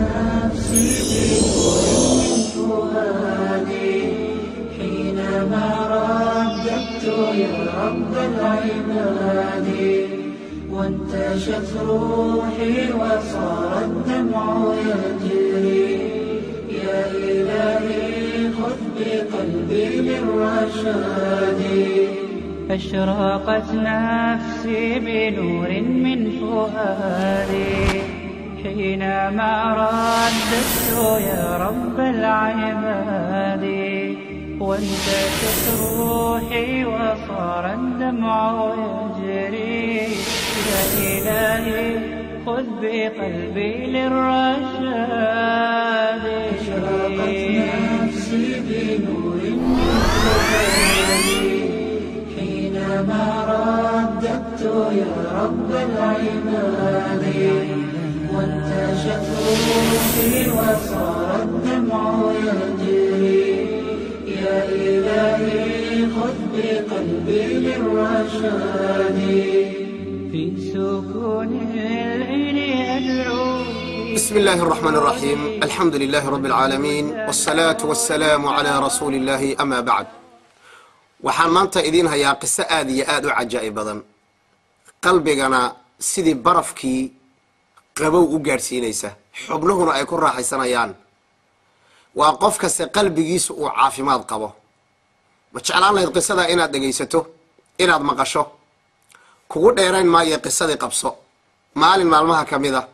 نفسي بنور فؤادي حينما رددت يا رب العباد وانتشت روحي وصار الدمع يجري يا إلهي خذ بقلبي للرشاد أشرقت نفسي بنور من فؤادي حينما رددت يا رب العباد وانتشت روحي وصار الدمع يجري يا إلهي خذ بقلبي للرشاد أشرقت نفسي بنور من فؤادي حينما رددت يا رب العباد وانتشت روحي وصار الدمع يجري يا إلهي خذ بقلبي للرشاد في سكون الليل أدعو. بسم الله الرحمن الرحيم. الحمد لله رب العالمين والصلاة والسلام على رسول الله أما بعد. waxaan maanta idiin hayaa qiso aad iyo aad u cajaa'ib badan qalbigana sidii barafkii qabow u gaarsiinaysa xubnuhuna ay ku raaxaysanayaan waa qof kasta qalbigiisu uu caafimaad qabo ma jeclaan lahayd qisada inaad dhagaysato inaad maqasho kugu dheerayn maayo qisadii qabso maalin maalmaha ka mid ah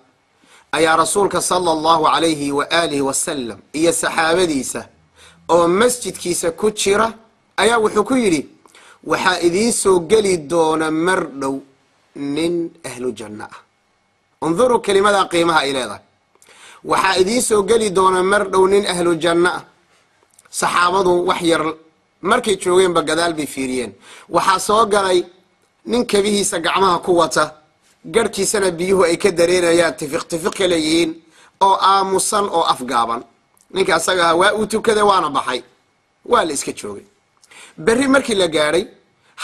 ayaa rasuulka sala allahu calayhi wa aalihi wasalam iyo saxaabadiisa oo masjidkiisa ku jira ayaa wuxuu ku yidhi waxaa idiin soo geli doona mar dhow nin ahlu janno ah unduruu kelimada qiimaha ay leedahay waxaa idiin soo geli doona mar dhow nin ahlu janno ah saxaabadu wax yar markay joogeenba gadaal bay fiiriyeen waxaa soo galay nin kabihiisa gacmaha ku wata garhkiisana biyuhu ay ka dareerayaan tifiq tifiq ka leeyihiin oo aamusan oo afgaaban ninka asaga aha waa uu tukaday waana baxay waa la iska joogay berri markii la gaadhay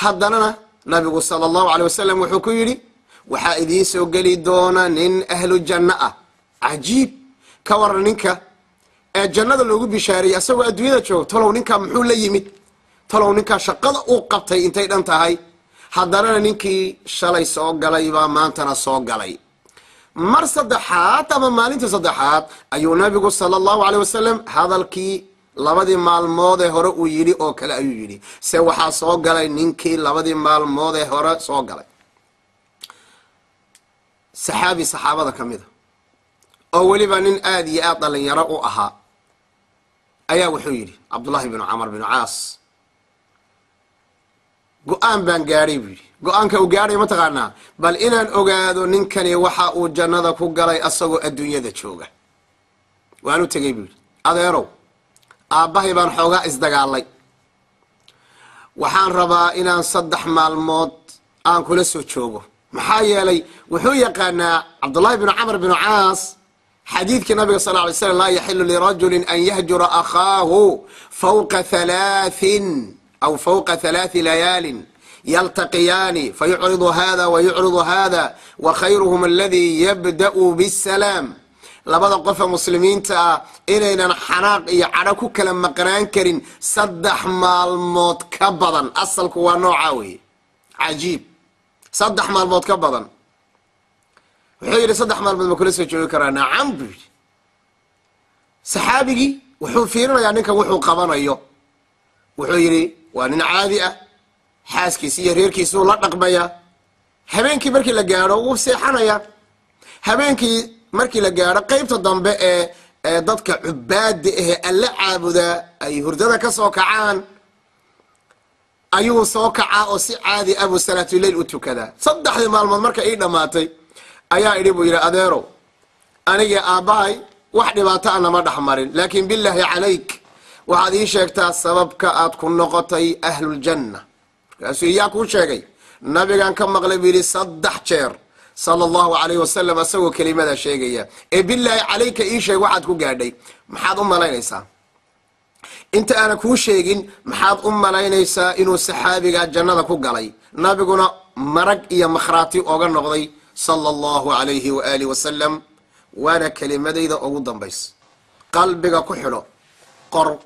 haddanana nabigu sala allahu caley wasalam wuxuu ku yidhi waxaa idiin soo geli doona nin ahlu janno ah cajiib ka waran ninka ee jannada loogu bishaariyey asagoo adduunyada jooga talow ninkaa muxuu la yimid talow ninkaa shaqada uu qabtay intay dhan tahay haddanana ninkii shalay soo galay baa maantana soo galay mar saddexaad ama maalintii saddexaad ayuu nabigu sala allahu caley wasalam hadalkii labadii maalmoodee hore uu yidhi oo kale ayuu yidhi se waxaa soo galay ninkii labadii maalmoodee hore soo galay saxaabi saxaabada ka mida oo weliba nin aad iyo aad dhalinyaro u ahaa ayaa wuxuu yidhi cabdullaahi binu camar binu caas go-aan baan gaadhay buu yidhi go-aanka uu gaadhay mataqaanaa bal inaan ogaado ninkani waxa uu jannada ku galay asagoo adduunyada jooga waan u tegey buu yidhi adeerow aabbahay baan xoogaa isdagaalay waxaan rabaa inaan 3 maalmood aan kula soo joogo maxaa yeelay wuxuu yaqaanaa cabdullaahi binu camar binu caas xadiidkii nabiga sal lla alay slam laa yaxilu lirajulin an yahjura akhaahu fawqa 3 aw fawqa 3 layaalin yaltaqiyaani fayucridu hada wayucridu hada wa khayruhum aladii yabda'u bisalaam labada qofa muslimiinta ah inaynan xanaaq iyo cadho ku kala maqnaan karin 3 maalmood ka badan asalku waa noocaa weeye cajiib 3 maalmood ka badan wuxuu yidhi 3 maalmood ma kula soo joogi karaa nacam buu yidhi saxaabigii wuxuu fiirinayaa ninkan wuxuu qabanayo wuxuu yidhi waa nin caadi ah xaaskiisi iyo reerkiisuu la dhaqmayaa habeenkii markii la gaadho wuu seexanayaa habeenkii markii la gaadho qaybta dambe ee dadka cubaada ahe alla caabudaa ay hurdada ka soo kacaan ayuu soo kacaa oo si caadi abu salaatuleyl u tukadaa 3 maalmood marka ii dhammaatay ayaa idhi buu yidhi adeerow aniga aabbahay wax dhibaato a nama dhexmarin laakiin bilaahi calayk waxaad ii sheegtaa sababka aad ku noqotay ahluljanna markaasuu yaa kuu sheegay nabigaan ka maqlay buu yidhi 3 jeer sala allahu calayhi wasalam asagoo kelimada sheegaya ee bilaahi calayka ii sheeg waxaad ku gaadhay maxaad u malaynaysaa inta aana kuu sheegin maxaad u malaynaysaa inuu saxaabigaa jannada ku galay nabiguna marag iyo makhraati oga noqday sala allahu calayhi wa aalihi wasalam وانا كلمتيدا ugu dambays qalbiga ku xidho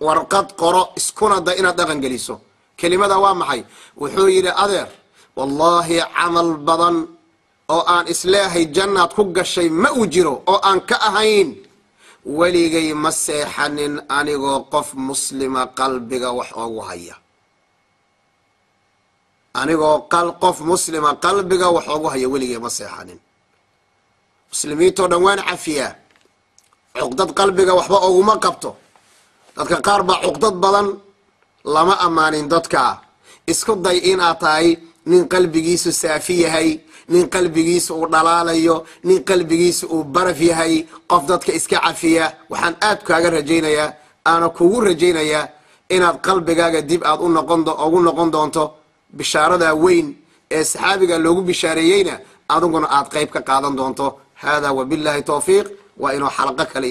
warqad qoro iskuna da inaad dhaqan geliso kelimada waa maxay wuxuu yiri adeer wallahi amal badan oo aan islaahay jannad ku gashay ma u jiro oo aan ka ahayn waligay ma seexanin anigoo qof muslima qalbiga wax ugu haya anigoo qof muslima qalbiga wax ugu haya waligay ma seexanin muslimiinto dhan waan cafiya uqdad qalbiga waxba uguma qabto dadka qaar ba uqdad badan lama amaanin dadka isku day in aad tahay nin qalbigiisu saafi yahay nin qalbigiisu uu dhalaalayo nin qalbigiisu uu baraf yahay qof dadka iska cafiya waxaan aad kaaga rajaynayaa ana kugu rajaynayaa inaad qalbigaaga dib aad u noqon doonto bishaarada weyn ee saxaabiga loogu bishaareeyayna aduguna aad qayb ka qaadan doonto hada wabillahi tawfiiq wa inuu xalaqo kale